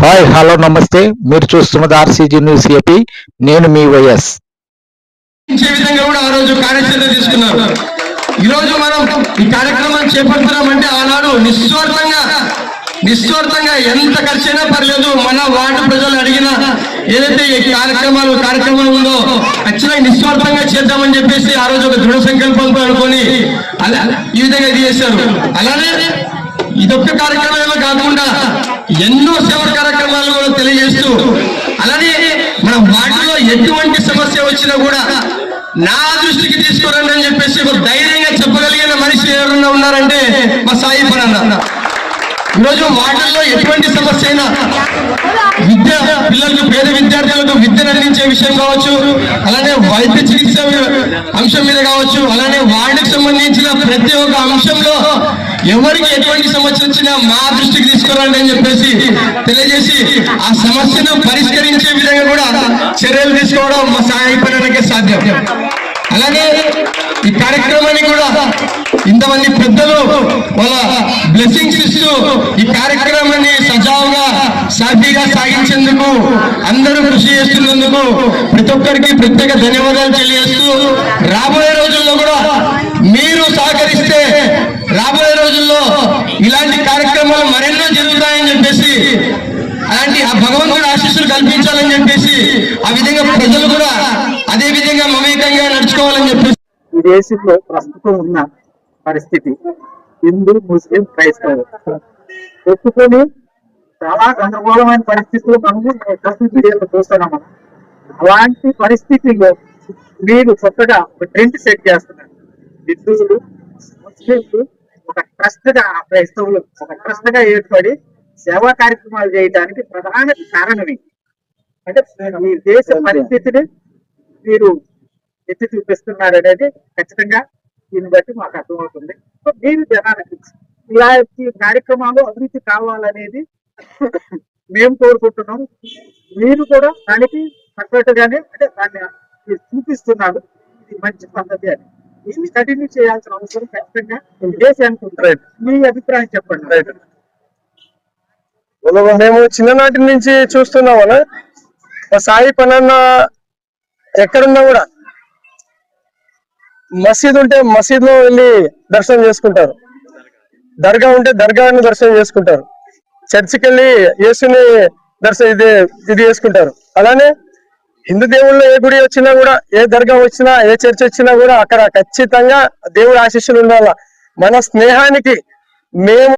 Hi hello నమస్తే. మీరు చూస్తున్నది ఆర్సీజీ న్యూస్ ఏపీ. నేను మీ వైఎస్. విధంగా కూడా ఆ రోజు కార్యాచరణ తీసుకున్నారు. ఈ రోజు మనం ఈ కార్యక్రమాన్ని చేపడుతున్నామంటే ఆనాడు నిస్వార్థంగా ఎంత ఖర్చైనా పర్లేదు, మన వార్డు ప్రజలు అడిగిన ఏదైతే ఈ కార్యక్రమం ఉందో ఖచ్చితంగా నిస్వార్థంగా చేద్దామని చెప్పేసి ఆ రోజు ఒక దృఢ సంకల్పంతో అనుకొని ఈ విధంగా ఇది చేశారు. అలానే ఇదొక్క కార్యక్రమాలు కాకుండా ఎన్నో సేవా కార్యక్రమాలు కూడా తెలియజేస్తూ, అలానే మన వాటిలో ఎటువంటి సమస్య వచ్చినా కూడా నా దృష్టికి తీసుకురండి అని చెప్పేసి ఒక ధైర్యంగా చెప్పగలిగిన మనిషి ఎవరన్నా ఉన్నారంటే మా సాయి పనన్న. ఈరోజు వాటిల్లో ఎటువంటి సమస్య అయినా పిల్లలకు, పేద విద్యార్థులకు విద్యను అందించే విషయం కావచ్చు, అలానే వైద్య చికిత్స అంశం మీద కావచ్చు, అలానే వార్డుకు సంబంధించిన ప్రతి ఒక్క అంశంలో ఎవరికి ఎటువంటి సమస్య వచ్చినా మా దృష్టికి తీసుకురండి అని చెప్పేసి తెలియజేసి ఆ సమస్యను పరిష్కరించే విధంగా కూడా చర్యలు తీసుకోవడం మా సాయి పనన్నకే సాధ్యం. అలానే ఈ కార్యక్రమాన్ని కూడా ఇంతమంది పెద్దలు వాళ్ళ బ్లెస్సింగ్స్ ఇస్తూ ఈ కార్యక్రమాన్ని సజావుగా సాఫీగా సాగించేందుకు అందరూ కృషి చేస్తున్నందుకు ప్రతి ఒక్కరికి ప్రత్యేక ధన్యవాదాలు తెలియజేస్తూ, రాబోయే రోజుల్లో కూడా మీరు సహకరిస్తే రాబోయే రోజుల్లో ఇలాంటి కార్యక్రమాలు మరెన్నో జరుగుతాయని చెప్పేసి, అలాంటి ఆ భగవంతుడు ఆశీస్సులు కల్పించాలని చెప్పేసి, ఆ విధంగా ప్రజలు కూడా అదే విధంగా మమేకంగా నడుచుకోవాలని చెప్పేసి. ఈ దేశంలో ప్రస్తుతం ఉన్న పరిస్థితి హిందూ, ముస్లిం, క్రైస్తవులు ఒప్పుకొని చాలా గందరగోళమైన పరిస్థితులు మనము సోషల్ మీడియాలో చూస్తున్నాము. అలాంటి పరిస్థితుల్లో మీరు కొత్తగా ఒక ట్రెండ్ సెట్ చేస్తున్నారు. హిందువులు, ముస్లింలు ఒక ట్రస్ట్ గా, క్రైస్తవులు ఒక ట్రస్ట్ గా ఏర్పడి సేవా కార్యక్రమాలు చేయడానికి ప్రధాన కారణం అంటే మీ దేశ పరిస్థితిని మీరు ఎత్తి చూపిస్తున్నారు అనేది ఖచ్చితంగా దీన్ని బట్టి మాకు అర్థమవుతుంది. సో మీరు జనానికి ఇలాంటి కార్యక్రమాలు అభివృద్ధి కావాలనేది మేము కోరుకుంటున్నాం. మీరు కూడా దానికి తగ్గట్టుగానే అంటే దాన్ని మీరు చూపిస్తున్నారు. ఇది మంచి పద్ధతి అని దీన్ని కంటిన్యూ చేయాల్సిన అవసరం ఖచ్చితంగా దేశానికి ఉంటుంది. మీ అభిప్రాయం చెప్పండి. మేము చిన్ననాటి నుంచి చూస్తున్నాం అలా సాయి పనన్న ఎక్కడున్నా కూడా మసీద్ ఉంటే మసీద్ లో వెళ్ళి దర్శనం చేసుకుంటారు, దర్గా ఉంటే దర్గాని దర్శనం చేసుకుంటారు, చర్చికి వెళ్ళి యేసుని ఇది చేసుకుంటారు. అలానే హిందూ దేవుళ్ళు ఏ గుడి వచ్చినా కూడా, ఏ దర్గా వచ్చినా, ఏ చర్చ్ వచ్చినా కూడా అక్కడ ఖచ్చితంగా దేవుడి ఆశీస్సులు ఉండాల. మన స్నేహానికి మేము